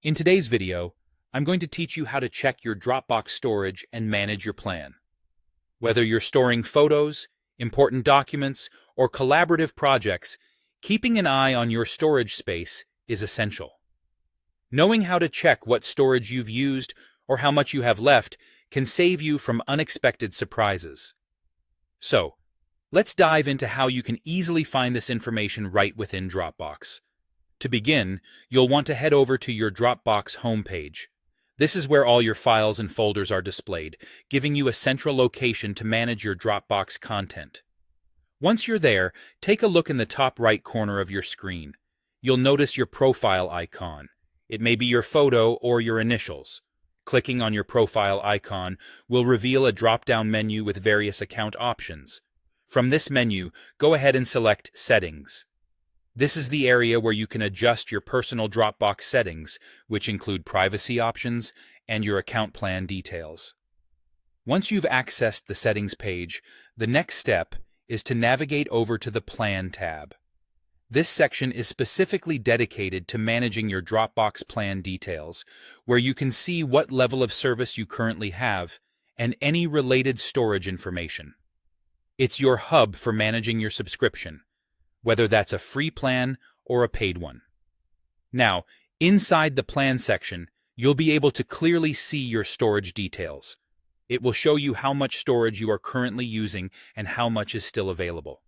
In today's video, I'm going to teach you how to check your Dropbox storage and manage your plan. Whether you're storing photos, important documents, or collaborative projects, keeping an eye on your storage space is essential. Knowing how to check what storage you've used or how much you have left can save you from unexpected surprises. So, let's dive into how you can easily find this information right within Dropbox. To begin, you'll want to head over to your Dropbox homepage. This is where all your files and folders are displayed, giving you a central location to manage your Dropbox content. Once you're there, take a look in the top right corner of your screen. You'll notice your profile icon. It may be your photo or your initials. Clicking on your profile icon will reveal a drop-down menu with various account options. From this menu, go ahead and select Settings. This is the area where you can adjust your personal Dropbox settings, which include privacy options and your account plan details. Once you've accessed the settings page, the next step is to navigate over to the Plan tab. This section is specifically dedicated to managing your Dropbox plan details, where you can see what level of service you currently have and any related storage information. It's your hub for managing your subscription, whether that's a free plan or a paid one. Now, inside the plan section, you'll be able to clearly see your storage details. It will show you how much storage you are currently using and how much is still available.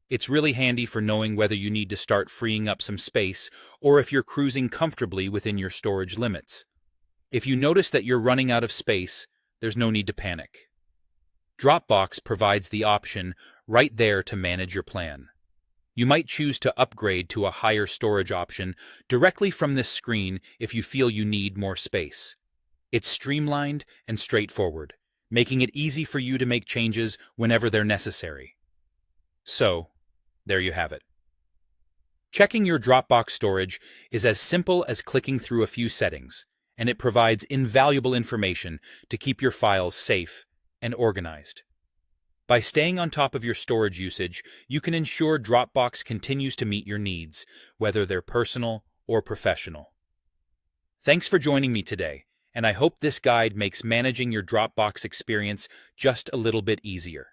It's really handy for knowing whether you need to start freeing up some space or if you're cruising comfortably within your storage limits. If you notice that you're running out of space, there's no need to panic. Dropbox provides the option right there to manage your plan. You might choose to upgrade to a higher storage option directly from this screen if you feel you need more space. It's streamlined and straightforward, making it easy for you to make changes whenever they're necessary. So, there you have it. Checking your Dropbox storage is as simple as clicking through a few settings, and it provides invaluable information to keep your files safe and organized. By staying on top of your storage usage, you can ensure Dropbox continues to meet your needs, whether they're personal or professional. Thanks for joining me today, and I hope this guide makes managing your Dropbox experience just a little bit easier.